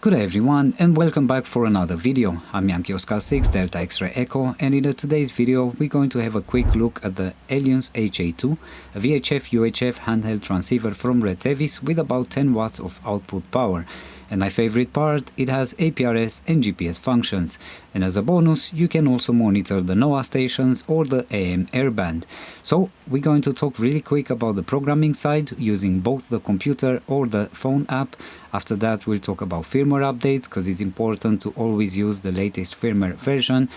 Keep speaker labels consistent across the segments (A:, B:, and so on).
A: Good day everyone and welcome back for another video. I'm Yankee Oscar 6 Delta X-Ray Echo, and in today's video we're going to have a quick look at the Ailunce HA2, a VHF-UHF handheld transceiver from Retevis with about 10 watts of output power. And my favorite part, it has APRS and GPS functions. And as a bonus, you can also monitor the NOAA stations or the AM airband. So we're going to talk really quick about the programming side using both the computer or the phone app. After that, we'll talk about firmware updates because it's important to always use the latest firmware version.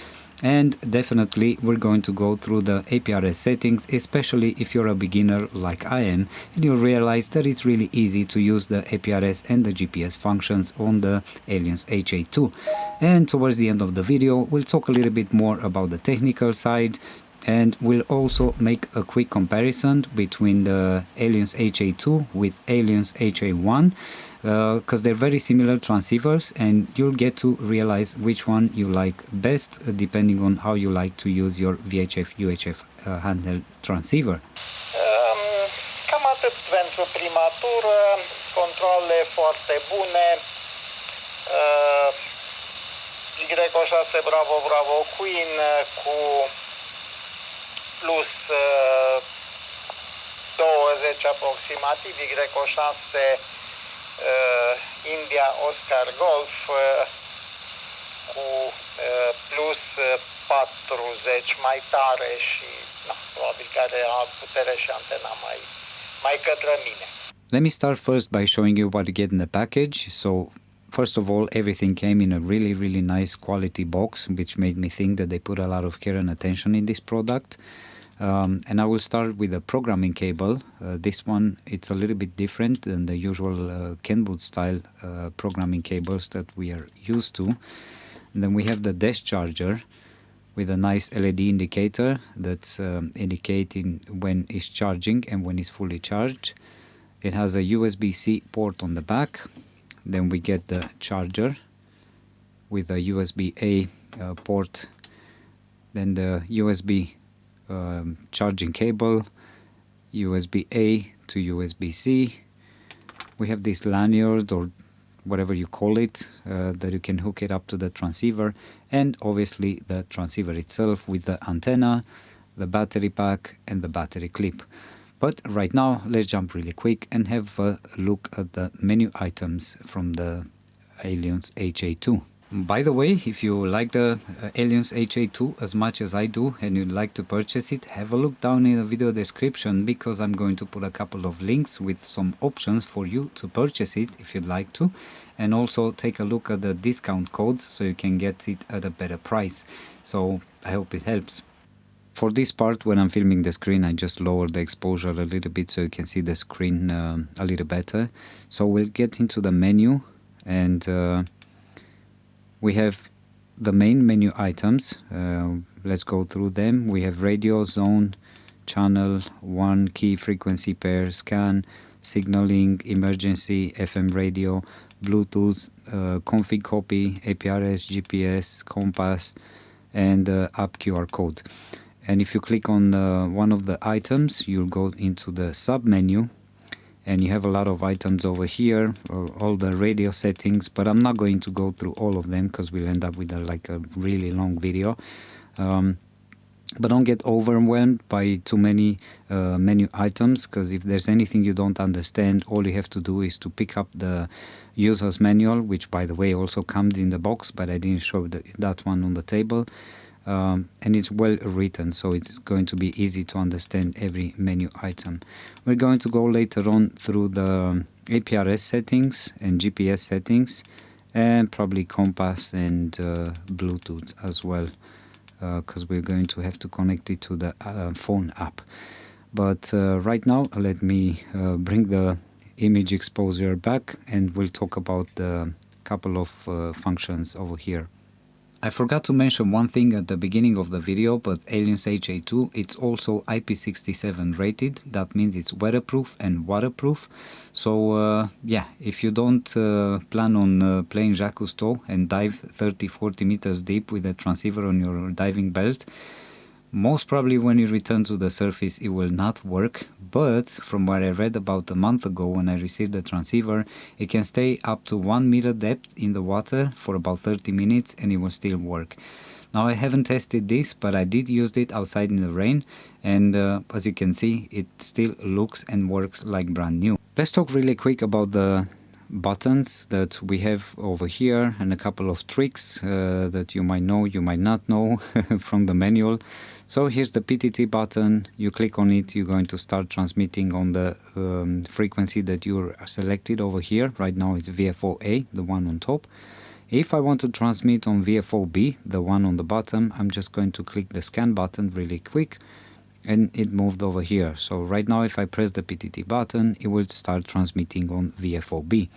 A: And definitely we're going to go through the APRS settings, especially if you're a beginner like I am, and you'll realize that it's really easy to use the APRS and the GPS functions on the Ailunce HA2. And towards the end of the video, we'll talk a little bit more about the technical side, and we'll also make a quick comparison between the Ailunce HA2 with Ailunce HA1, because they're very similar transceivers, and you'll get to realize which one you like best depending on how you like to use your VHF-UHF handheld transceiver.
B: Cam atât pentru prima tură, controle foarte bune. Y6 Bravo Bravo Queen cu plus 20 aproximativ, Y6 India Oscar Golf cu plus 40 mai tare și probabil că are putere și antena mai către mine.
A: Let me start first by showing you what you get in the package. So first of all, everything came in a really nice quality box, which made me think that they put a lot of care and attention in this product. And I will start with the programming cable. This one, it's a little bit different than the usual Kenwood style programming cables that we are used to. And then we have the desk charger with a nice LED indicator that's indicating when it's charging and when it's fully charged. It has a USB-C port on the back. Then we get the charger with a USB-A port. Then the USB charging cable, USB-A to USB-C. We have this lanyard or whatever you call it, that you can hook it up to the transceiver, and obviously the transceiver itself with the antenna, the battery pack and the battery clip. But right now let's jump really quick and have a look at the menu items from the Ailunce HA2. By the way, if you like the Ailunce HA2 as much as I do and you'd like to purchase it, have a look down in the video description, because I'm going to put a couple of links with some options for you to purchase it if you'd like to, and also take a look at the discount codes so you can get it at a better price. So I hope it helps. For this part, when I'm filming the screen, I just lower the exposure a little bit so you can see the screen a little better. So we'll get into the menu, and we have the main menu items. Let's go through them. We have radio, zone, channel, 1 key frequency pair, scan, signaling, emergency, FM radio, Bluetooth, config copy, APRS, GPS, compass, and app QR code. And if you click on one of the items, you'll go into the sub menu, and you have a lot of items over here, all the radio settings, but I'm not going to go through all of them because we'll end up with a really long video. But don't get overwhelmed by too many menu items, because if there's anything you don't understand, all you have to do is to pick up the user's manual, which by the way also comes in the box, but I didn't show that one on the table. And it's well written, so it's going to be easy to understand every menu item. We're going to go later on through the APRS settings and GPS settings, and probably compass and Bluetooth as well, because we're going to have to connect it to the phone app. But right now let me bring the image exposure back, and we'll talk about the couple of functions over here. I forgot to mention one thing at the beginning of the video, but Ailunce HA2, it's also IP67 rated. That means it's weatherproof and waterproof. So yeah, if you don't plan on playing Jacques Cousteau and dive 30-40 meters deep with a transceiver on your diving belt, Most probably when you return to the surface it will not work, but from what I read about a month ago when I received the transceiver, it can stay up to 1 meter depth in the water for about 30 minutes and it will still work. Now I haven't tested this, but I did use it outside in the rain, and as you can see it still looks and works like brand new. Let's talk really quick about the buttons that we have over here and a couple of tricks that you might know, you might not know from the manual. So here's the PTT button. You click on it, you're going to start transmitting on the frequency that you selected over here. Right now it's VFO-A, the one on top. If I want to transmit on VFO-B, the one on the bottom, I'm just going to click the scan button really quick and it moved over here. So right now if I press the PTT button, it will start transmitting on VFO-B.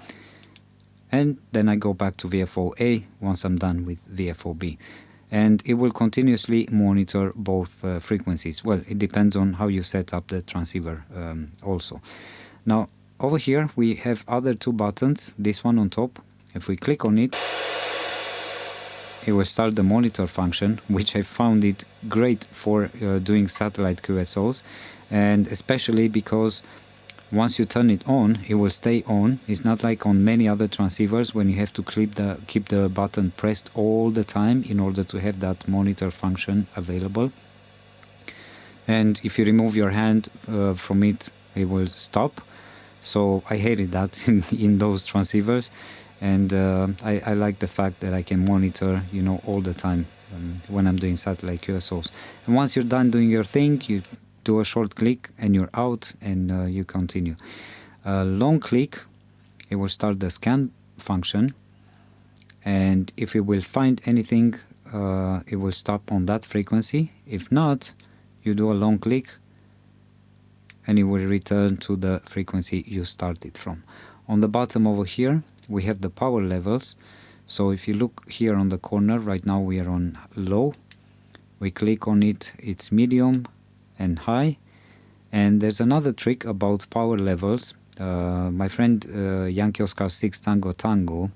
A: And then I go back to VFO-A once I'm done with VFO-B. And it will continuously monitor both frequencies. Well, it depends on how you set up the transceiver also. Now over here we have other two buttons, this one on top. If we click on it, it will start the monitor function, which I found it great for doing satellite QSOs, and especially because once you turn it on, it will stay on. It's not like on many other transceivers when you have to keep the button pressed all the time in order to have that monitor function available. And if you remove your hand from it, it will stop. So I hated that in those transceivers. And I like the fact that I can monitor, you know, all the time when I'm doing satellite QSOs. And once you're done doing your thing, you do a short click and you're out, and you continue. Long click, it will start the scan function, and if it will find anything, it will stop on that frequency. If not, you do a long click and it will return to the frequency you started from. On the bottom over here, we have the power levels. So if you look here on the corner, right now we are on low. We click on it, it's medium and high. And there's another trick about power levels. My friend Yankee Oscar 6 Tango Tango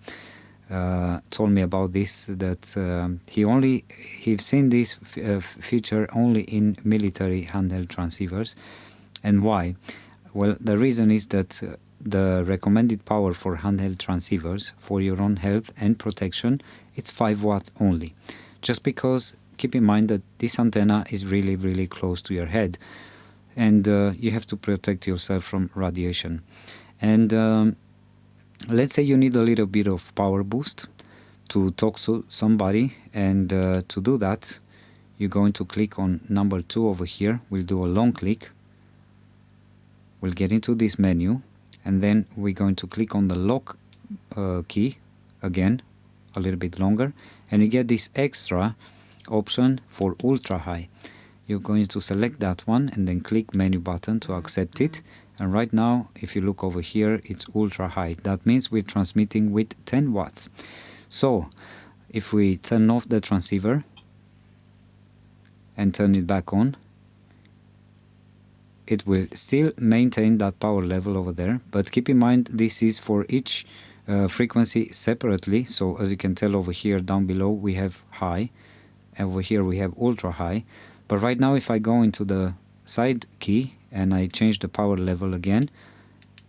A: told me about this, that he's seen this feature only in military handheld transceivers. And why? Well, the reason is that the recommended power for handheld transceivers for your own health and protection, it's 5 watts only. Just because, keep in mind that this antenna is really, really close to your head, and you have to protect yourself from radiation. And let's say you need a little bit of power boost to talk to somebody, and to do that, you're going to click on number 2 over here. We'll do a long click. We'll get into this menu, and then we're going to click on the lock key again, a little bit longer, and you get this extra option for ultra high. You're going to select that one and then click menu button to accept it. And right now, if you look over here, it's ultra high. That means we're transmitting with 10 watts. So if we turn off the transceiver and turn it back on, it will still maintain that power level over there, but keep in mind this is for each frequency separately. So as you can tell over here down below we have high, over here we have ultra high, but right now if I go into the side key and I change the power level again,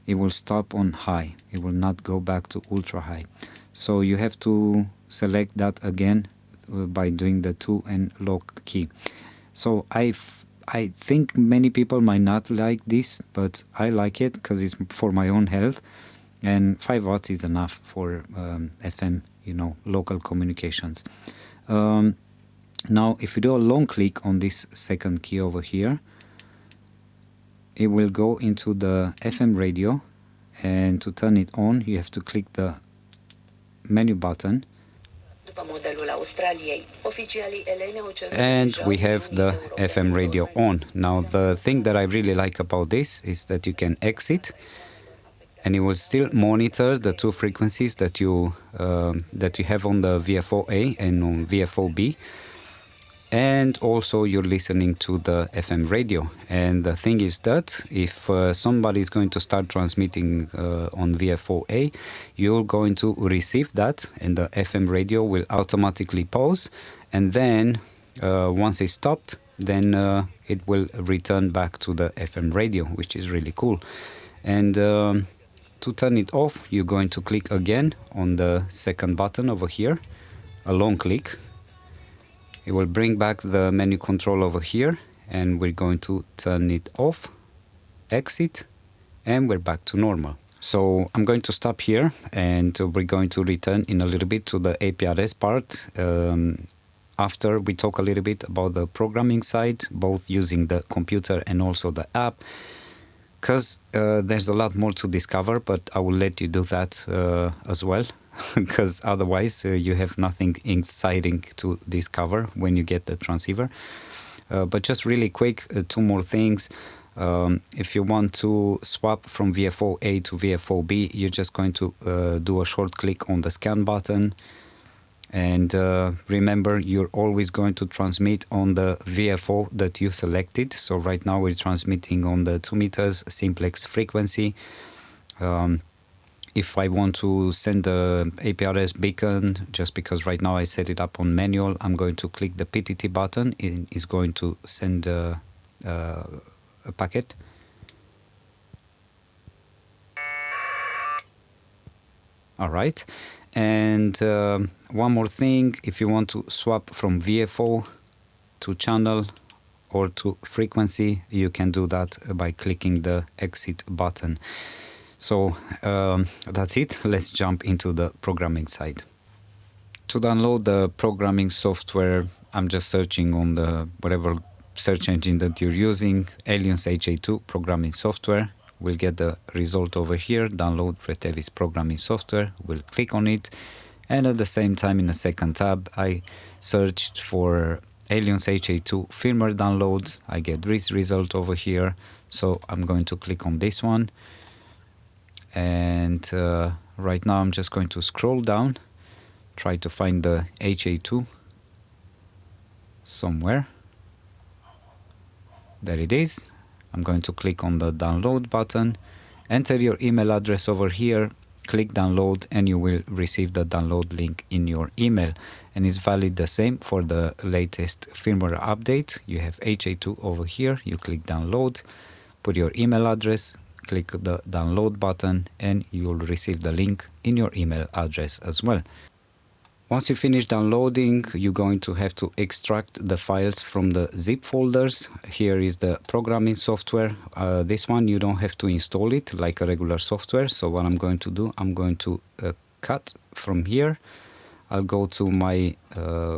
A: it will stop on high, it will not go back to ultra high. So you have to select that again by doing the 2 and lock key. So I think many people might not like this, but I like it because it's for my own health, and 5 watts is enough for FM, you know, local communications. Now if you do a long click on this second key over here, it will go into the FM radio, and to turn it on you have to click the menu button. And we have the FM radio on. Now the thing that I really like about this is that you can exit and it will still monitor the 2 frequencies that you have on the VFO-A and on VFO-B. And also you're listening to the FM radio. And the thing is that if somebody is going to start transmitting on VFO-A, you're going to receive that, and the FM radio will automatically pause. And then once it's stopped, then it will return back to the FM radio, which is really cool. And to turn it off, you're going to click again on the second button over here, a long click. It will bring back the menu control over here, and we're going to turn it off, exit, and we're back to normal. So I'm going to stop here, and we're going to return in a little bit to the APRS part after we talk a little bit about the programming side, both using the computer and also the app, because there's a lot more to discover, but I will let you do that as well, because otherwise you have nothing exciting to discover when you get the transceiver. But just really quick, two more things. If you want to swap from VFO A to VFO B, you're just going to do a short click on the scan button. And remember, you're always going to transmit on the VFO that you selected. So right now we're transmitting on the 2 meters simplex frequency. If I want to send the APRS beacon, just because right now I set it up on manual, I'm going to click the PTT button. It is going to send a packet. All right. And one more thing, if you want to swap from VFO to channel or to frequency, you can do that by clicking the exit button. So that's it. Let's jump into the programming side. To download the programming software, I'm just searching on the whatever search engine that you're using, Ailunce HA2 programming software. We'll get the result over here, download Retevis programming software. We'll click on it, and at the same time in the second tab I searched for Ailunce HA2 firmware download. I get this result over here, so I'm going to click on this one, and right now I'm just going to scroll down, try to find the HA2 somewhere. There it is. I'm going to click on the download button, enter your email address over here, click download, and you will receive the download link in your email. And it's valid the same for the latest firmware update. You have HA2 over here, you click download, put your email address, click the download button, and you will receive the link in your email address as well. Once you finish downloading, you're going to have to extract the files from the zip folders. Here is the programming software. This one you don't have to install it like a regular software. So what I'm going to do, I'm going to cut from here. I'll go to my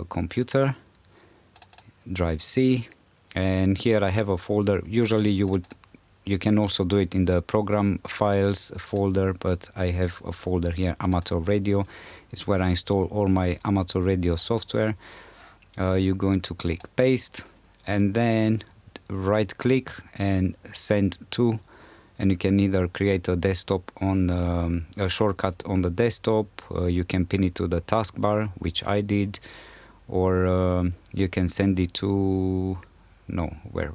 A: computer, drive C, and here I have a folder. Usually you can also do it in the program files folder, but I have a folder here, amateur radio. It's where I install all my amateur radio software. You're going to click paste, and then right click and send to, and you can either create a desktop on a shortcut on the desktop, you can pin it to the taskbar, which I did, or you can send it to where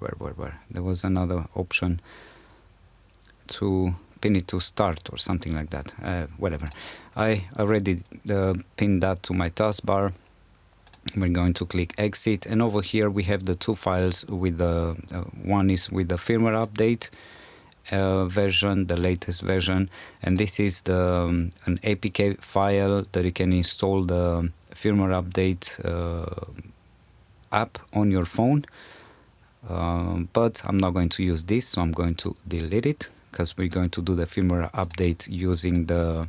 A: there was another option to pin it to start or something like that, whatever. I already pinned that to my taskbar. We're going to click exit, and over here we have the two files with the one is with the firmware update version, the latest version, and this is the an APK file that you can install the firmware update app on your phone. But I'm not going to use this, so I'm going to delete it, because we're going to do the firmware update using the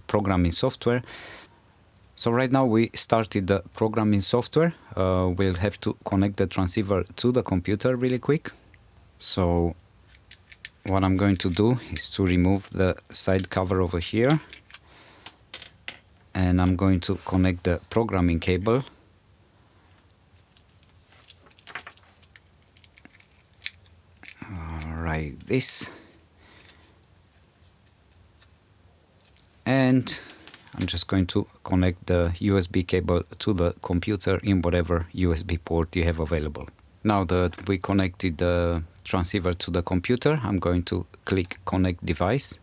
A: programming software. So right now we started the programming software. We'll have to connect the transceiver to the computer really quick. So what I'm going to do is to remove the side cover over here, and I'm going to connect the programming cable. Like this, and I'm just going to connect the USB cable to the computer in whatever USB port you have available. Now that we connected the transceiver to the computer, I'm going to click connect device.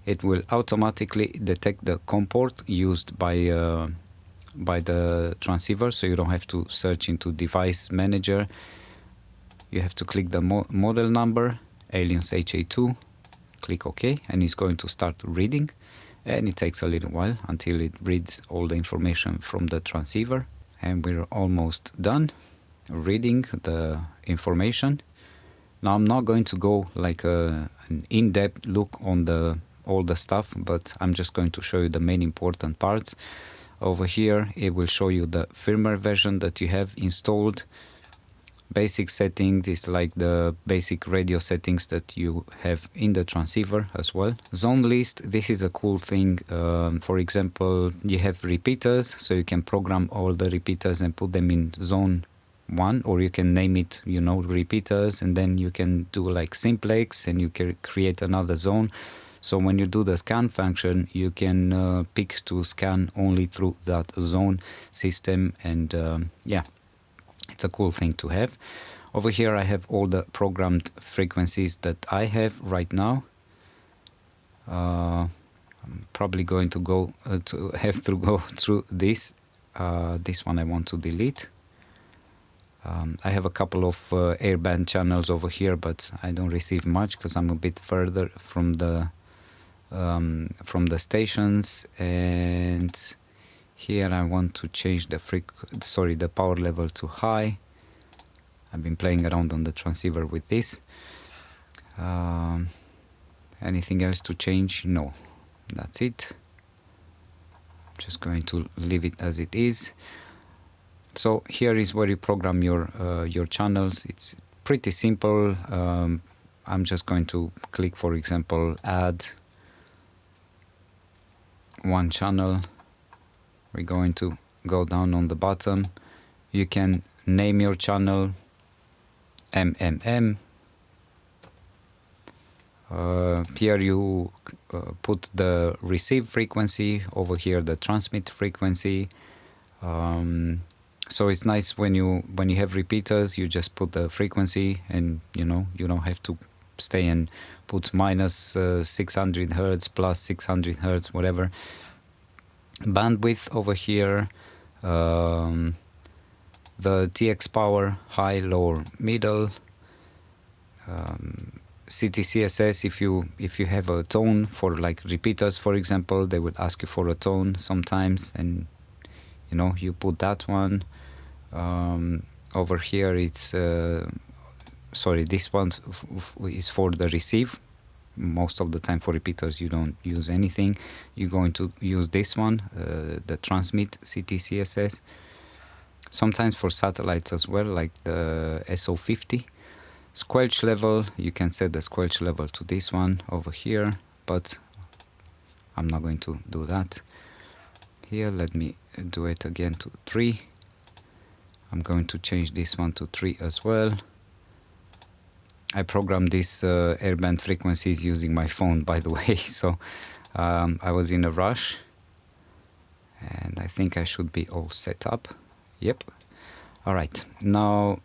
A: It will automatically detect the COM port used by by the transceiver, so you don't have to search into device manager. You have to click the model number, Ailunce HA2, click OK, and it's going to start reading, and it takes a little while until it reads all the information from the transceiver. And we're almost done reading the information. Now I'm not going to go like an in-depth look on all the stuff, but I'm just going to show you the main important parts. Over here it will show you the firmware version that you have installed. Basic settings is like the basic radio settings that you have in the transceiver as well. Zone list, this is a cool thing. For example, you have repeaters, so you can program all the repeaters and put them in zone 1, or you can name it, you know, repeaters, and then you can do like simplex and you can create another zone. So when you do the scan function, you can pick to scan only through that zone system, and yeah, it's a cool thing to have. Over here I have all the programmed frequencies that I have right now. I'm probably going to go have to go through this. This one I want to delete. I have a couple of airband channels over here, but I don't receive much because I'm a bit further from the stations. And here I want to change the power level to high. I've been playing around on the transceiver with this. Anything else to change? No, that's it. I'm just going to leave it as it is. So here is where you program your channels. It's pretty simple. I'm just going to click, for example, add one channel. We're going to go down on the bottom. You can name your channel MMM. Here you put the receive frequency, over here the transmit frequency. So it's nice when you have repeaters, you just put the frequency, and you know, you don't have to stay and put minus 600 Hertz, plus 600 Hertz, whatever. Bandwidth over here, the TX power, high, low, middle. CTCSS, if you have a tone for like repeaters, for example, they would ask you for a tone sometimes, and you know, you put that one. Over here it's this one is for the receive. Most of the time for repeaters you don't use anything. You're going to use this one, the transmit CTCSS. Sometimes for satellites as well, like the SO50. Squelch level, you can set the squelch level to this one over here, but I'm not going to do that. Here, let me do it again to 3. I'm going to change this one to 3 as well. I programmed these airband frequencies using my phone, by the way, so I was in a rush, and I think I should be all set up. Yep. Alright, now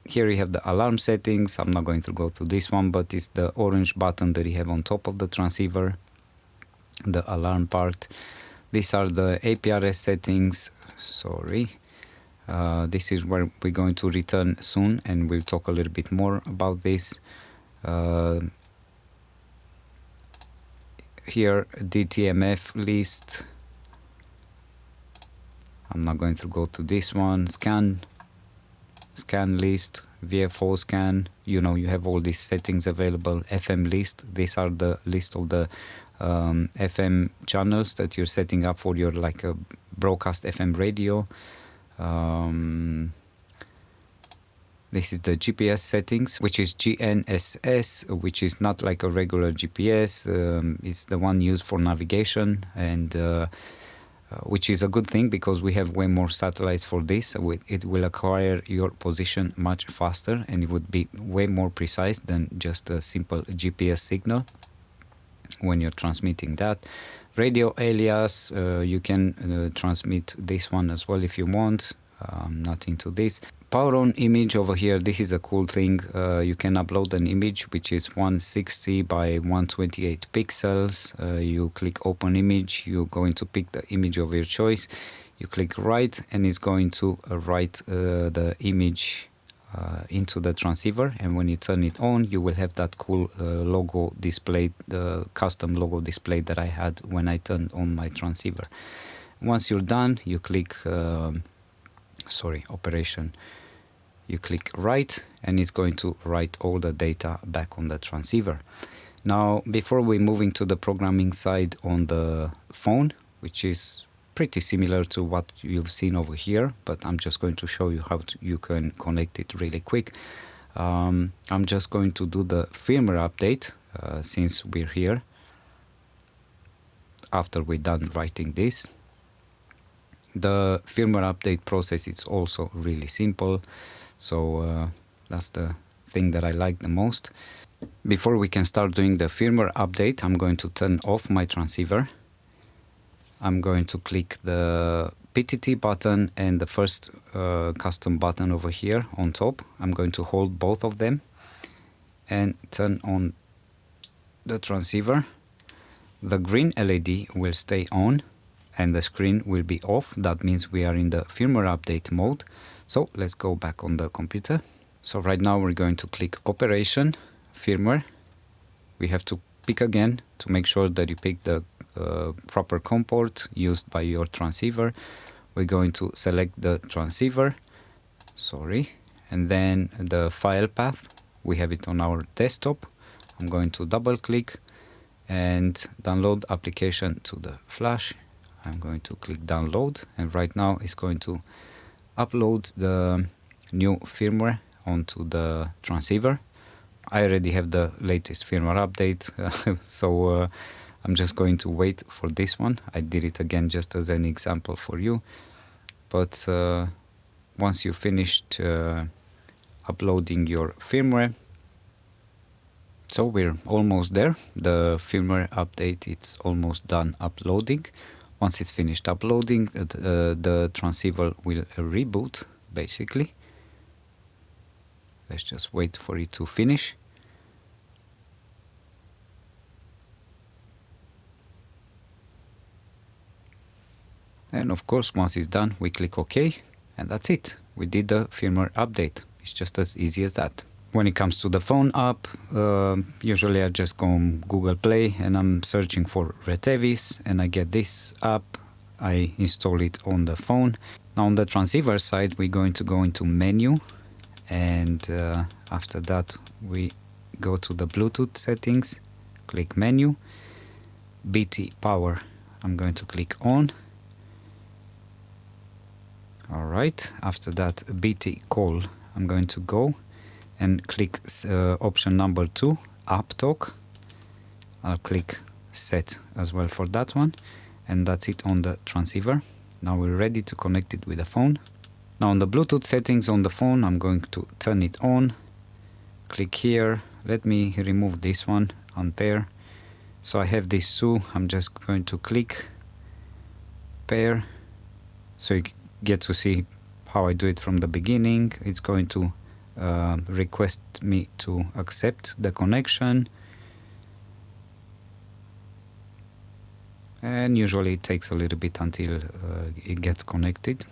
A: here you have the alarm settings. I'm not going to go to this one, but it's the orange button that you have on top of the transceiver, the alarm part. These are the APRS settings. Sorry. This is where we're going to return soon, and we'll talk a little bit more about this. Here, DTMF list. I'm not going to go to this one. Scan list, VFO scan. You know, you have all these settings available. FM list. These are the list of the FM channels that you're setting up for your like a broadcast FM radio. This is the GPS settings, which is GNSS, which is not like a regular GPS. It's the one used for navigation, and which is a good thing because we have way more satellites for this. It will acquire your position much faster, and it would be way more precise than just a simple GPS signal when you're transmitting that. Radio alias, you can transmit this one as well if you want. Not into this. Power on image over here, this is a cool thing. You can upload an image which is 160 by 128 pixels. You click open image, you're going to pick the image of your choice. You click write and it's going to write the image into the transceiver, and when you turn it on you will have that cool logo displayed, the custom logo display that I had when I turned on my transceiver. Once you're done, you click operation. You click write and it's going to write all the data back on the transceiver. Now, before we move into the programming side on the phone, which is pretty similar to what you've seen over here, but I'm just going to show you how you can connect it really quick. I'm just going to do the firmware update since we're here, after we're done writing this. The firmware update process is also really simple, so that's the thing that I like the most. Before we can start doing the firmware update, I'm going to turn off my transceiver. I'm going to click the PTT button and the first custom button over here on top. I'm going to hold both of them and turn on the transceiver. The green LED will stay on and the screen will be off. That means we are in the firmware update mode. So let's go back on the computer. So right now we're going to click operation, firmware. We have to pick again to make sure that you pick the proper COM port used by your transceiver. We're going to select the transceiver, and then the file path. We have it on our desktop. I'm going to double click and download application to the flash. I'm going to click download, and right now it's going to upload the new firmware onto the transceiver. I already have the latest firmware update, so I'm just going to wait for this one. I did it again just as an example for you, but once you finished uploading your firmware, so we're almost there. The firmware update, it's almost done uploading. Once it's finished uploading, the transceiver will reboot, basically. Let's just wait for it to finish. And of course, once it's done, we click OK, and that's it. We did the firmware update. It's just as easy as that. When it comes to the phone app, usually I just go on Google Play and I'm searching for Retevis, and I get this app. I install it on the phone. Now on the transceiver side, we're going to go into menu, and after that we go to the Bluetooth settings, click menu, BT power, I'm going to click on. Alright, after that BT call, I'm going to go and click option number 2, app talk. I'll click set as well for that one, and that's it on the transceiver. Now we're ready to connect it with the phone. Now on the Bluetooth settings on the phone, I'm going to turn it on. Click here. Let me remove this one, unpair. So I have these two. I'm just going to click pair. So you get to see how I do it from the beginning. It's going to request me to accept the connection. And usually it takes a little bit until it gets connected.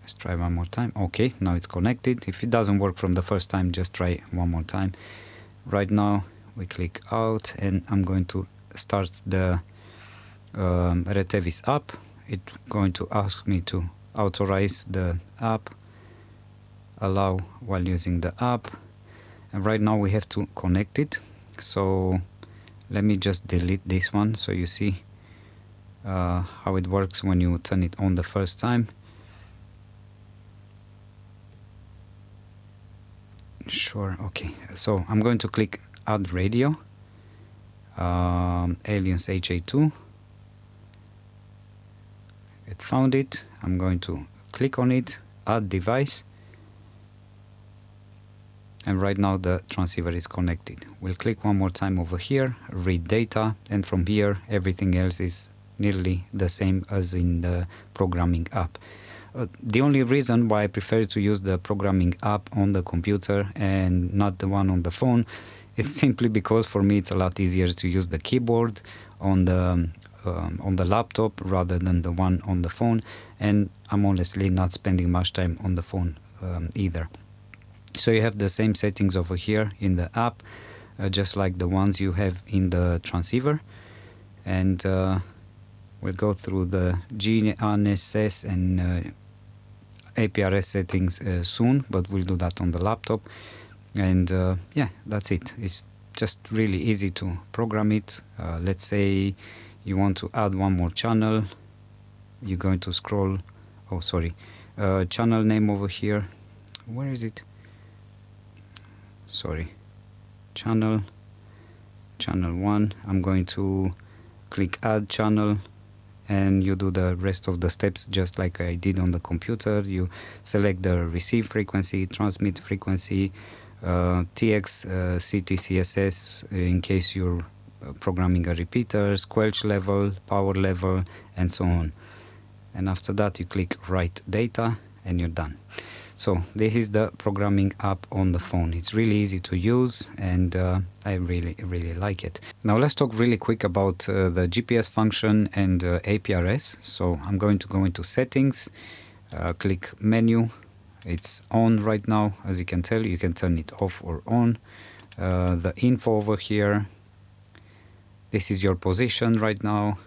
A: Let's try one more time. Okay, now it's connected. If it doesn't work from the first time, just try one more time. Right now we click out, and I'm going to start the Retevis app. It's going to ask me to authorize the app, allow while using the app, and right now we have to connect it. So let me just delete this one so you see how it works when you turn it on the first time. Sure, okay, so I'm going to click add radio, Ailunce HA2. It found it. I'm going to click on it, add device, and right now the transceiver is connected. We'll click one more time over here, read data, and from here everything else is nearly the same as in the programming app. The only reason why I prefer to use the programming app on the computer and not the one on the phone is simply because for me it's a lot easier to use the keyboard on the laptop rather than the one on the phone, and I'm honestly not spending much time on the phone either. So you have the same settings over here in the app, just like the ones you have in the transceiver, and we'll go through the GNSS and APRS settings soon, but we'll do that on the laptop. And yeah, that's it. It's just really easy to program it. Let's say you want to add one more channel. You're going to scroll, oh sorry, channel name over here. Where is it? Sorry, channel 1. I'm going to click add channel, and you do the rest of the steps just like I did on the computer. You select the receive frequency, transmit frequency, TX, CTCSS in case you're programming a repeater, squelch level, power level, and so on. And after that you click write data and you're done. So this is the programming app on the phone. It's really easy to use, and I really like it. Now let's talk really quick about the GPS function and APRS. So I'm going to go into settings, click menu. It's on right now, as you can tell. You can turn it off or on. The info over here, this is your position right now.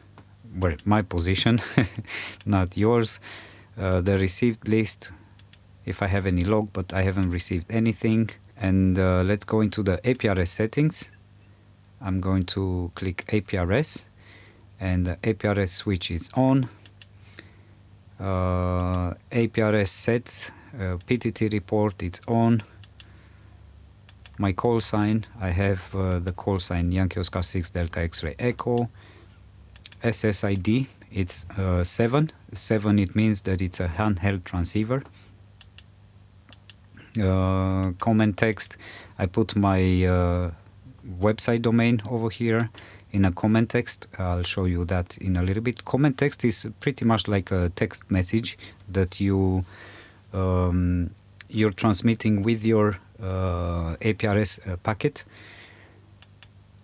A: Well, my position, not yours. The received list, if I have any log, but I haven't received anything. And let's go into the APRS settings. I'm going to click APRS, and the APRS switch is on. APRS sets, PTT report, it's on. My call sign, I have the call sign Yankee Oscar 6 Delta X-ray Echo. SSID, it's 7. 7, it means that it's a handheld transceiver. Comment text, I put my website domain over here in a comment text. I'll show you that in a little bit. Comment text is pretty much like a text message that you're transmitting with your APRS packet.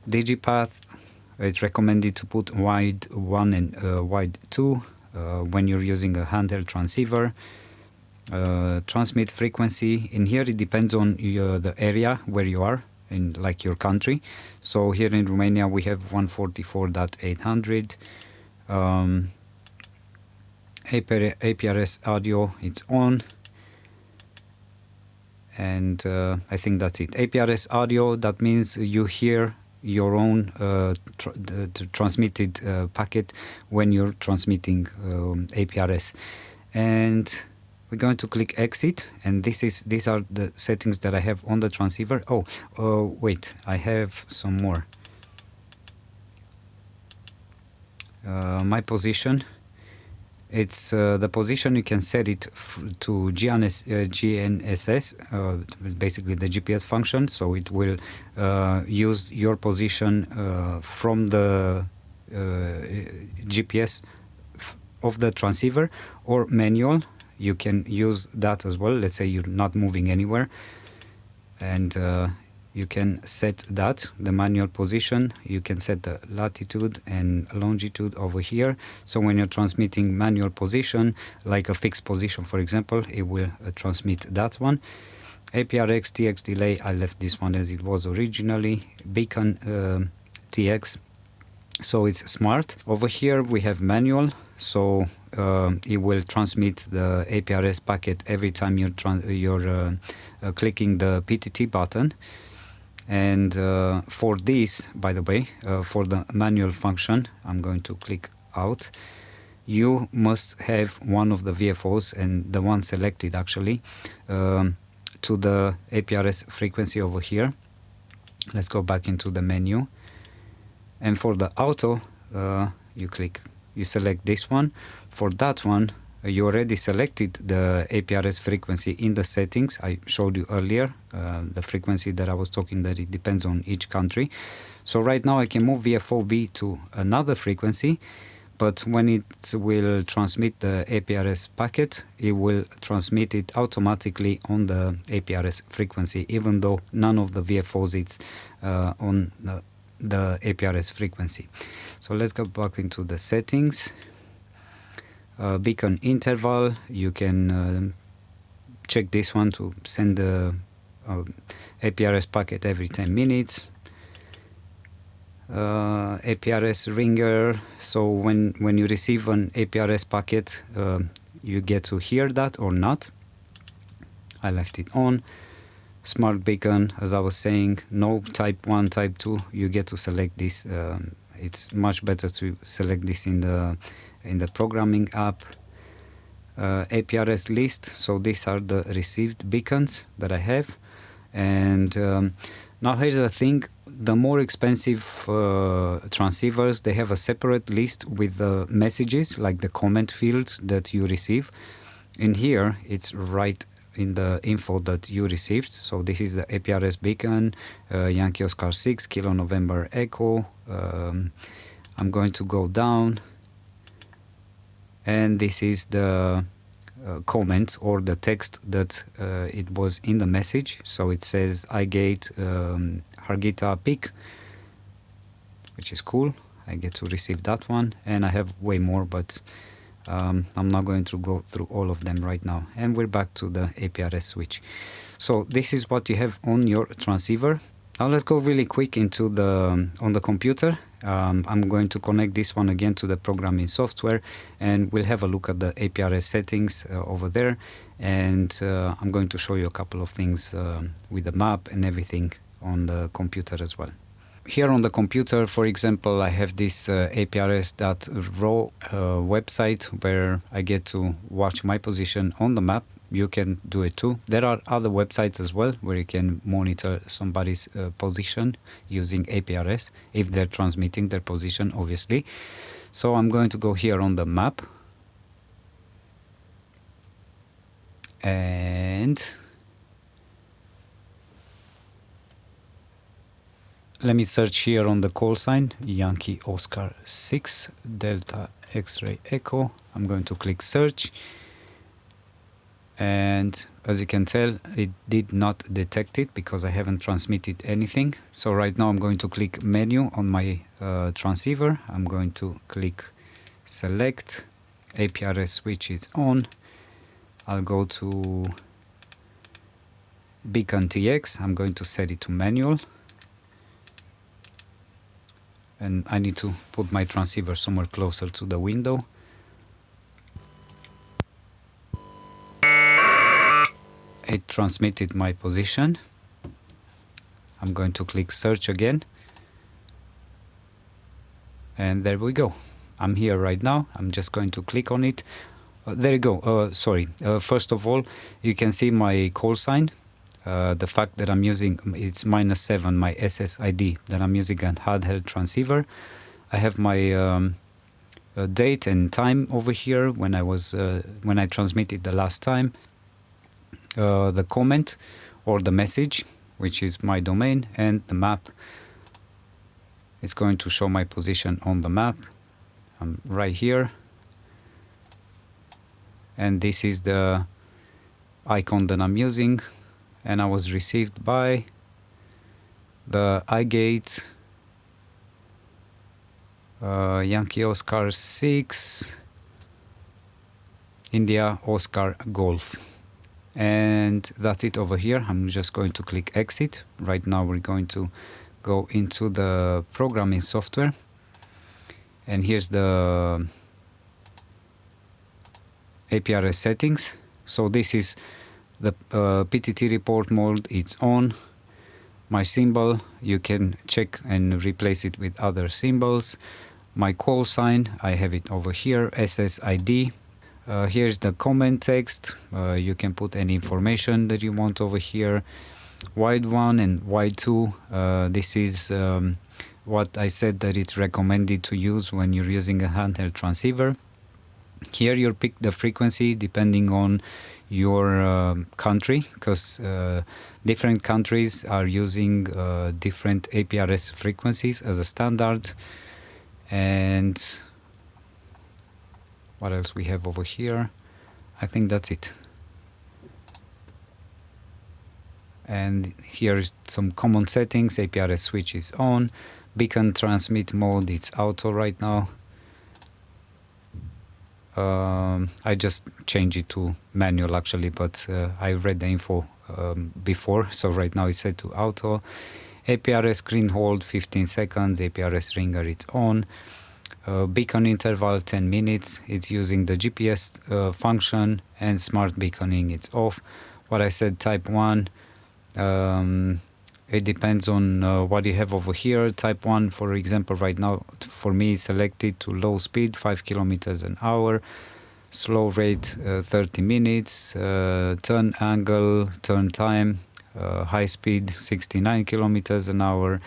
A: Digipath, it's recommended to put wide 1 and wide 2 when you're using a handheld transceiver. Transmit frequency, in here it depends on the area where you are in, like your country. So here in Romania we have 144.800. APRS audio, it's on, and I think that's it. APRS audio, that means you hear your own transmitted packet when you're transmitting APRS. And we're going to click exit, and these are the settings that I have on the transceiver. Wait, I have some more. My position, it's the position, you can set it to GNSS, basically the GPS function, so it will use your position from the GPS of the transceiver, or manual. You can use that as well. Let's say you're not moving anywhere, and you can set that, the manual position. You can set the latitude and longitude over here. So when you're transmitting manual position, like a fixed position, for example, it will transmit that one. APRX TX delay, I left this one as it was originally. Beacon TX, so it's smart. Over here we have manual, so it will transmit the APRS packet every time you're clicking the PTT button. And for this, by the way, for the manual function, I'm going to click out. You must have one of the VFOs, and the one selected actually, to the APRS frequency over here. Let's go back into the menu. And for the auto, you select this one. For that one, you already selected the APRS frequency in the settings. I showed you earlier the frequency that I was talking, that it depends on each country. So right now I can move VFO-B to another frequency, but when it will transmit the APRS packet, it will transmit it automatically on the APRS frequency, even though none of the VFOs is on the APRS frequency. So let's go back into the settings. Beacon interval, you can check this one to send the APRS packet every 10 minutes. APRS ringer, so when you receive an APRS packet, you get to hear that or not. I left it on. Smart beacon, as I was saying, no type 1, type 2, you get to select this. It's much better to select this in the programming app. APRS list, so these are the received beacons that I have. And now here's the thing, the more expensive transceivers, they have a separate list with the messages, like the comment field that you receive. In here, it's right in the info that you received. So this is the APRS beacon, Yankee Oscar 6, Kilo November Echo. I'm going to go down, and this is the comment or the text that it was in the message. So it says iGate Hargita Peak, which is cool. I get to receive that one, and I have way more, but I'm not going to go through all of them right now. And we're back to the APRS switch. So this is what you have on your transceiver. Now let's go really quick into on the computer. I'm going to connect this one again to the programming software, and we'll have a look at the APRS settings over there. And I'm going to show you a couple of things with the map and everything on the computer as well. Here on the computer, for example, I have this APRS.ro website where I get to watch my position on the map. You can do it too. There are other websites as well where you can monitor somebody's position using APRS if they're transmitting their position, obviously. So I'm going to go here on the map, and let me search here on the call sign, Yankee Oscar 6, Delta X-ray Echo. I'm going to click search. And as you can tell, it did not detect it because I haven't transmitted anything. So right now I'm going to click menu on my transceiver. I'm going to click select, APRS switch is on. I'll go to beacon TX. I'm going to set it to manual. And I need to put my transceiver somewhere closer to the window. It transmitted my position. I'm going to click search again. And there we go. I'm here right now. I'm just going to click on it. There you go. Sorry. First of all, you can see my call sign. The fact that I'm using, it's -7, my SSID, that I'm using a handheld transceiver. I have my date and time over here when I transmitted the last time. The comment or the message, which is my domain, and the map is going to show my position on the map. I'm right here, and this is the icon that I'm using, and I was received by the iGate Yankee Oscar 6 India Oscar Golf. And that's it over here. I'm just going to click exit. Right now we're going to go into the programming software, and here's the APRS settings. So this is the PTT report mode, it's on. My symbol, you can check and replace it with other symbols. My call sign, I have it over here, SSID. Here's the comment text. You can put any information that you want over here. Wide 1 and wide 2. This is what I said that it's recommended to use when you're using a handheld transceiver. Here you pick the frequency depending on your country, because different countries are using different APRS frequencies as a standard. And What else we have over here? I think that's it. And here is some common settings. APRS switch is on. Beacon transmit mode, it's auto right now. I just changed it to manual actually, but I read the info before, so right now it's set to auto. APRS screen hold 15 seconds, APRS ringer it's on. Beacon interval 10 minutes, it's using the GPS function, and smart beaconing it's off. What I said, type 1, it depends on what you have over here. Type 1, for example, right now for me is selected to low speed 5 kilometers an hour, slow rate 30 minutes, turn angle, turn time, high speed 69 kilometers an hour,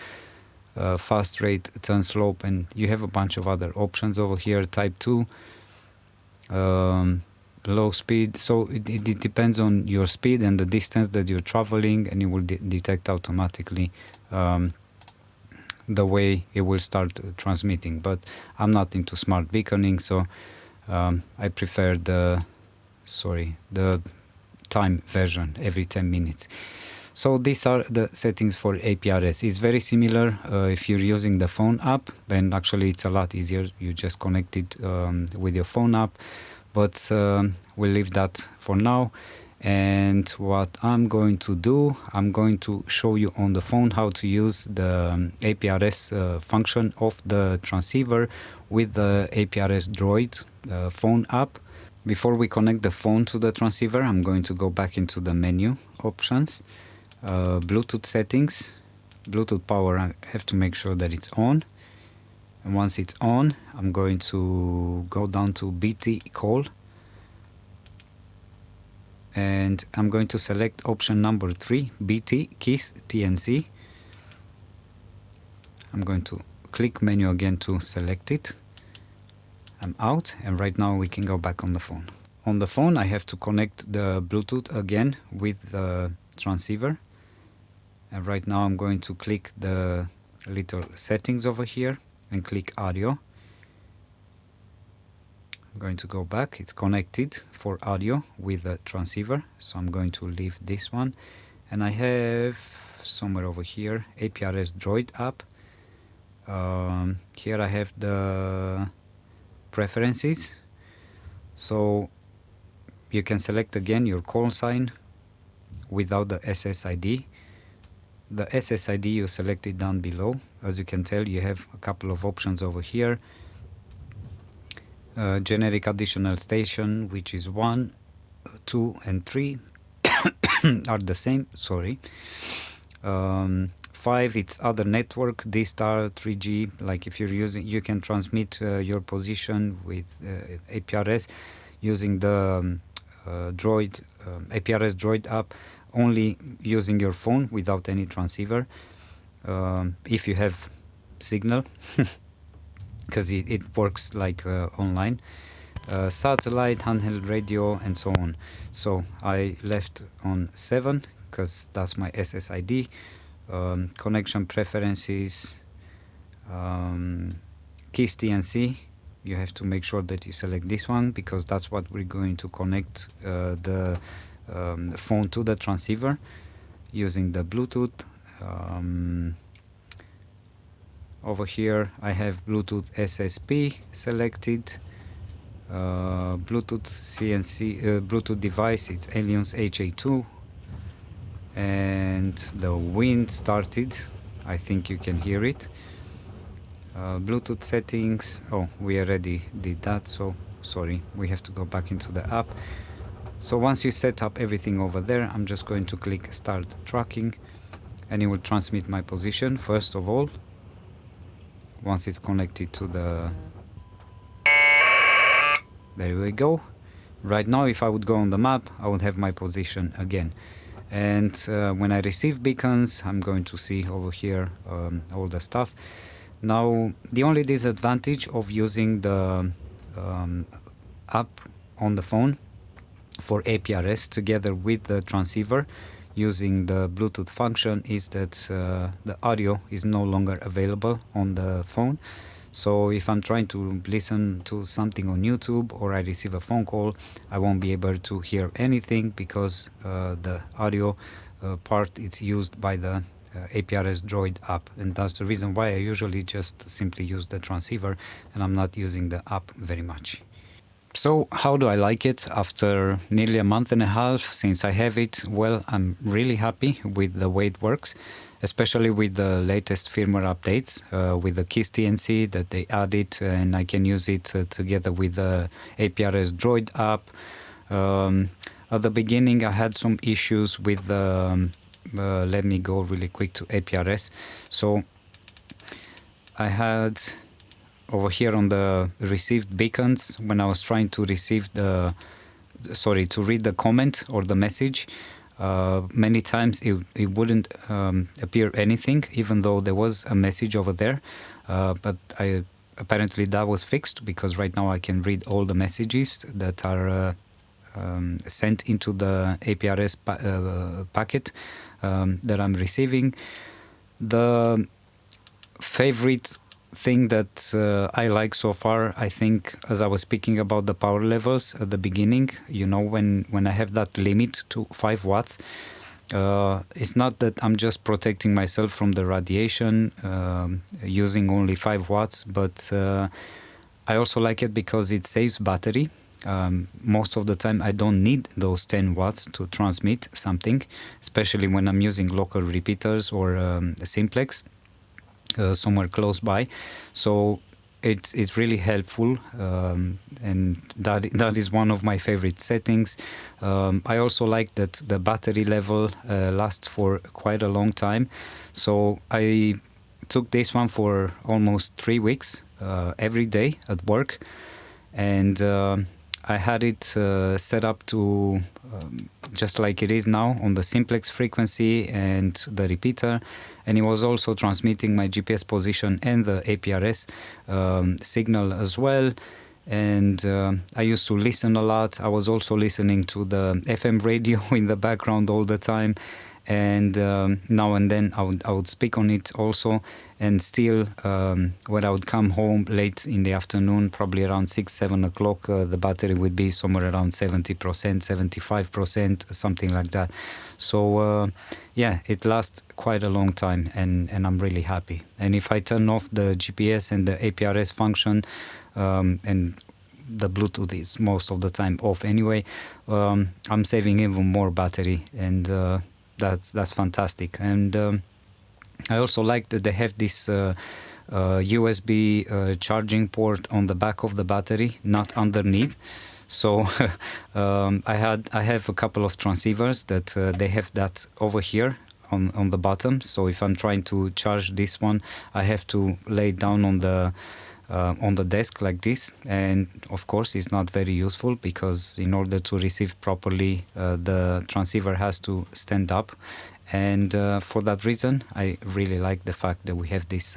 A: fast rate, turn slope, and you have a bunch of other options over here. Type 2, low speed, so it depends on your speed and the distance that you're traveling, and it will detect automatically the way it will start transmitting. But I'm not into smart beaconing, so I prefer the time version every 10 minutes. So these are the settings for APRS. It's very similar if you're using the phone app, then actually it's a lot easier. You just connect it with your phone app, but we'll leave that for now. And what I'm going to do, I'm going to show you on the phone how to use the APRS function of the transceiver with the APRS Droid phone app. Before we connect the phone to the transceiver, I'm going to go back into the menu options. Bluetooth settings, Bluetooth power, I have to make sure that it's on, and once it's on I'm going to go down to BT call, and I'm going to select option number 3, BT KISS TNC. I'm going to click menu again to select it. I'm out, and right now we can go back on the phone. On the phone I have to connect the Bluetooth again with the transceiver. And right now I'm going to click the little settings over here and click audio. I'm going to go back. It's connected for audio with the transceiver, so I'm going to leave this one. And I have somewhere over here APRS Droid app. Here I have the preferences, so you can select again your call sign without the SSID. The SSID you select it down below. As you can tell, you have a couple of options over here. Generic additional station, which is 1, 2 and 3 are the same, sorry. 5, it's other network, D-Star, 3G, like if you're using, you can transmit your position with APRS using the Droid, APRS Droid app, only using your phone without any transceiver, if you have signal, because it works like online. Satellite, handheld radio, and so on. So I left on 7 because that's my SSID. Connection preferences, KISS TNC, you have to make sure that you select this one because that's what we're going to connect the phone to the transceiver using the Bluetooth. Over here I have Bluetooth SSP selected. Bluetooth CNC Bluetooth device, it's Ailunce HA2, and the wind started. I think you can hear it. Bluetooth settings, oh, we already did that, so sorry, we have to go back into the app. So once you set up everything over there, I'm just going to click start tracking, and it will transmit my position first of all once it's connected to the, there we go. Right now if I would go on the map, I would have my position again. And when I receive beacons, I'm going to see over here all the stuff. Now the only disadvantage of using the app on the phone for APRS together with the transceiver using the Bluetooth function is that the audio is no longer available on the phone. So if I'm trying to listen to something on YouTube or I receive a phone call, I won't be able to hear anything because the audio part is used by the APRS Droid app, and that's the reason why I usually just simply use the transceiver and I'm not using the app very much. So how do I like it after nearly a month and a half since I have it? Well, I'm really happy with the way it works, especially with the latest firmware updates, with the KISS TNC that they added, and I can use it together with the APRS Droid app. At the beginning I had some issues with let me go really quick to APRS. So I had over here on the received beacons, when I was trying to receive to read the comment or the message, many times it wouldn't appear anything, even though there was a message over there. But apparently that was fixed, because right now I can read all the messages that are sent into the APRS packet that I'm receiving. The favorite thing that I like so far, I think, as I was speaking about the power levels at the beginning, you know, when I have that limit to 5 watts, it's not that I'm just protecting myself from the radiation using only 5 watts, but I also like it because it saves battery. Most of the time I don't need those 10 watts to transmit something, especially when I'm using local repeaters or simplex somewhere close by. So it's really helpful, and that is one of my favorite settings. I also like that the battery level lasts for quite a long time. So I took this one for almost 3 weeks every day at work, and I had it set up to just like it is now on the simplex frequency and the repeater, and it was also transmitting my GPS position and the APRS signal as well. And I used to listen a lot. I was also listening to the FM radio in the background all the time, and now and then I would speak on it also. And still, when I would come home late in the afternoon, probably around 6-7 o'clock, the battery would be somewhere around 70%, 75%, something like that. So yeah, it lasts quite a long time, and I'm really happy. And if I turn off the GPS and the APRS function, and the Bluetooth is most of the time off anyway, I'm saving even more battery, and that's fantastic. And I also like that they have this USB charging port on the back of the battery, not underneath. So I have a couple of transceivers that they have that over here on the bottom. So if I'm trying to charge this one, I have to lay it down on the desk like this, and of course it's not very useful, because in order to receive properly the transceiver has to stand up. And for that reason I really like the fact that we have this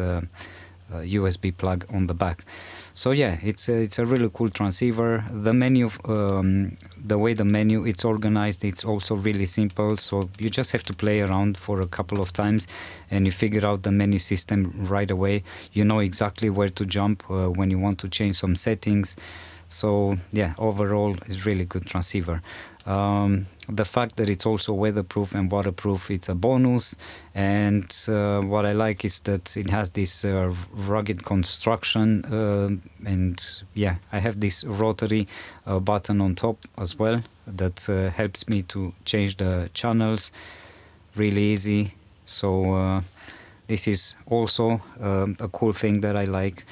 A: USB plug on the back. So yeah, it's a really cool transceiver. The menu, the way the menu it's organized, it's also really simple. So you just have to play around for a couple of times and you figure out the menu system right away. You know exactly where to jump when you want to change some settings. So yeah, overall it's really good transceiver. The fact that it's also weatherproof and waterproof, it's a bonus. And what I like is that it has this rugged construction, and yeah, I have this rotary button on top as well that helps me to change the channels really easy. So this is also a cool thing that I like.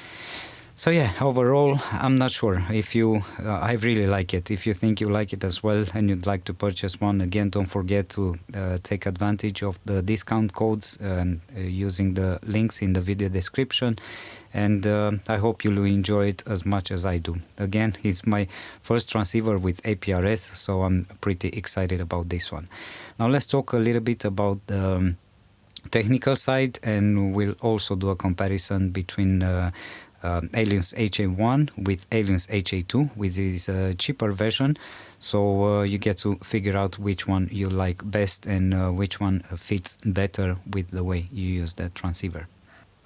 A: So yeah, overall, I'm not sure if you, I really like it. If you think you like it as well and you'd like to purchase one, again, don't forget to take advantage of the discount codes using the links in the video description. And I hope you'll enjoy it as much as I do. Again, it's my first transceiver with APRS, so I'm pretty excited about this one. Now let's talk a little bit about the technical side, and we'll also do a comparison between Ailunce HA1 with Ailunce HA2, which is a cheaper version. So you get to figure out which one you like best and which one fits better with the way you use that transceiver.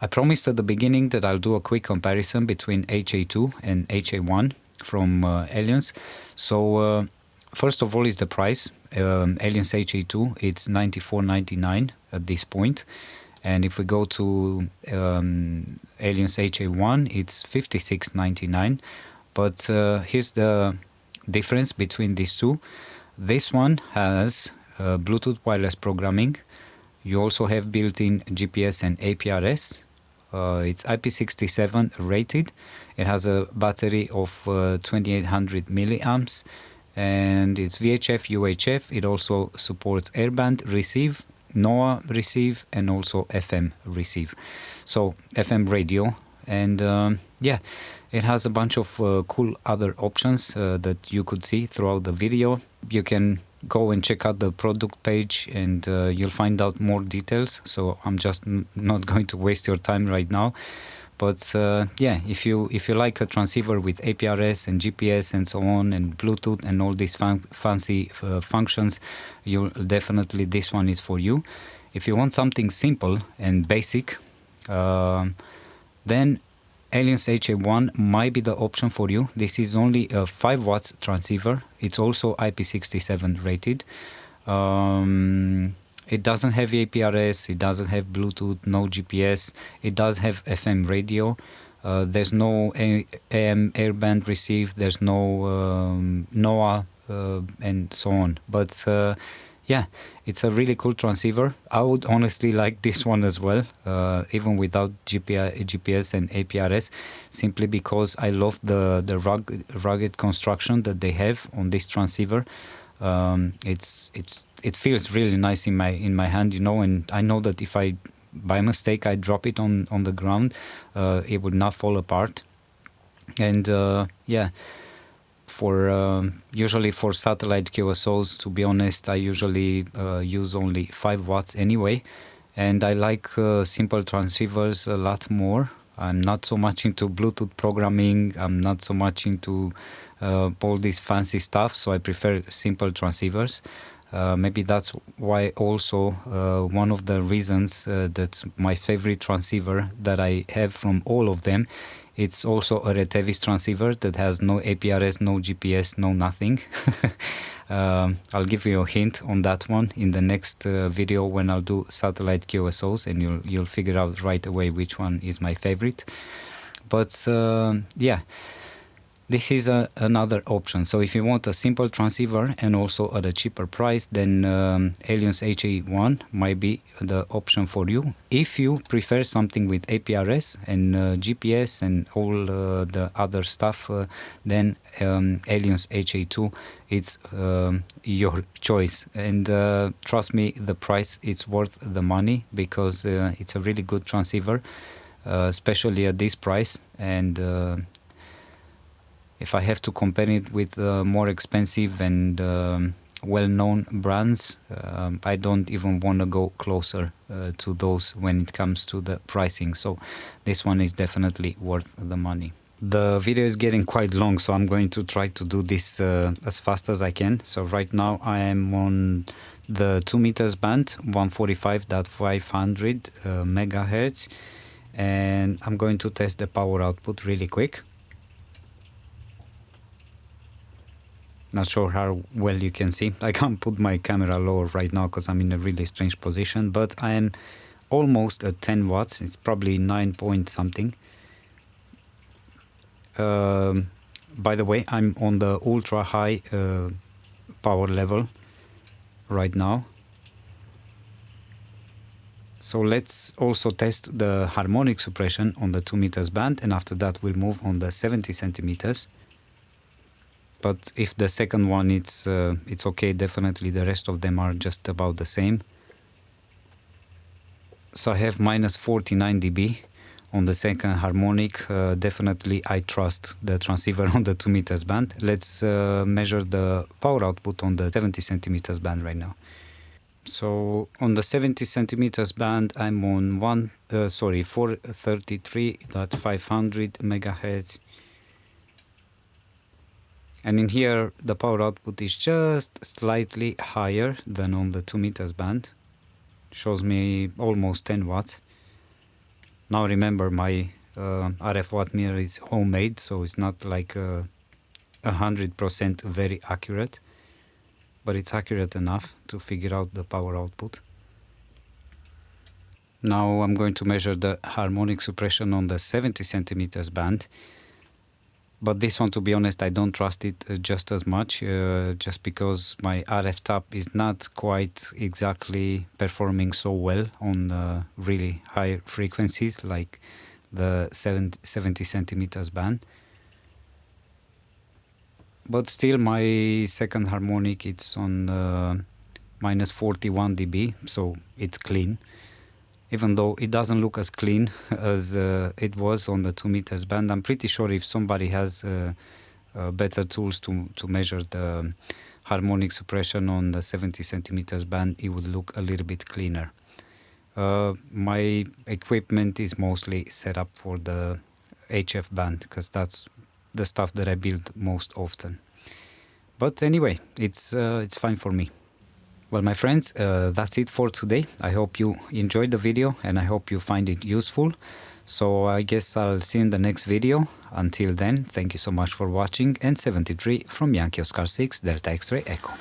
A: I promised at the beginning that I'll do a quick comparison between HA2 and HA1 from Ailunce. So first of all is the price. Ailunce HA2, it's $94.99 at this point. And if we go to Ailunce HA1, it's $56.99. But here's the difference between these two. This one has Bluetooth wireless programming. You also have built-in GPS and APRS. It's IP67 rated. It has a battery of 2800 milliamps, and it's VHF, UHF. It also supports airband receive, NOAA receive, and also FM receive. So FM radio, and yeah, it has a bunch of cool other options that you could see throughout the video. You can go and check out the product page, and you'll find out more details. So I'm just not going to waste your time right now. But yeah, if you like a transceiver with APRS and GPS and so on, and Bluetooth and all these fancy functions, you'll definitely, this one is for you. If you want something simple and basic, then Ailunce HA1 might be the option for you. This is only a 5 watts transceiver. It's also IP67 rated. It doesn't have APRS, it doesn't have Bluetooth, no GPS. It does have FM radio. There's no AM airband receive, there's no NOAA and so on. But yeah, it's a really cool transceiver. I would honestly like this one as well, even without GPS and APRS, simply because I love the rugged construction that they have on this transceiver. It feels really nice in my hand, you know, and I know that if I by mistake I drop it on the ground, it would not fall apart. And yeah, for usually for satellite QSOs, to be honest, I usually use only 5 watts anyway, and I like simple transceivers a lot more. I'm not so much into Bluetooth programming, I'm not so much into all this fancy stuff, so I prefer simple transceivers. Maybe that's why also one of the reasons that's my favorite transceiver that I have from all of them. It's also a Retevis transceiver that has no APRS, no GPS, no nothing. I'll give you a hint on that one in the next video when I'll do satellite QSOs, and you'll figure out right away which one is my favorite. But yeah, this is another option. So if you want a simple transceiver and also at a cheaper price, then Ailunce HA1 might be the option for you. If you prefer something with APRS and GPS and all the other stuff, then Ailunce HA2, it's your choice. And trust me, the price is worth the money, because it's a really good transceiver, especially at this price. And if I have to compare it with more expensive and well-known brands, I don't even want to go closer to those when it comes to the pricing. So this one is definitely worth the money. The video is getting quite long, so I'm going to try to do this as fast as I can. So right now I am on the 2 meters band, 145.500 megahertz, and I'm going to test the power output really quick. Not sure how well you can see. I can't put my camera lower right now because I'm in a really strange position, but I am almost at 10 watts. It's probably 9 point something. By the way, I'm on the ultra high power level right now. So let's also test the harmonic suppression on the 2 meters band, and after that we'll move on the 70 centimeters. But if the second one it's okay, definitely the rest of them are just about the same. So I have minus 49 dB on the second harmonic. Definitely I trust the transceiver on the 2 meters band. Let's measure the power output on the 70 centimeters band right now. So on the 70 centimeters band I'm on 433.500 megahertz. And in here, the power output is just slightly higher than on the 2 meters band. Shows me almost 10 watts. Now remember, my RF watt meter is homemade, so it's not like 100% very accurate, but it's accurate enough to figure out the power output. Now I'm going to measure the harmonic suppression on the 70 centimeters band. But this one, to be honest, I don't trust it just as much, just because my RF tap is not quite exactly performing so well on really high frequencies like the 70 centimeters band. But still, my second harmonic, it's on minus 41 dB, so it's clean. Even though it doesn't look as clean as it was on the 2 meters band. I'm pretty sure if somebody has better tools to measure the harmonic suppression on the 70 centimeters band, it would look a little bit cleaner. My equipment is mostly set up for the HF band, because that's the stuff that I build most often. But anyway, it's fine for me. Well, my friends, that's it for today. I hope you enjoyed the video and I hope you find it useful. So I guess I'll see you in the next video. Until then, thank you so much for watching, and 73 from Yankee Oscar 6 Delta X-Ray Echo.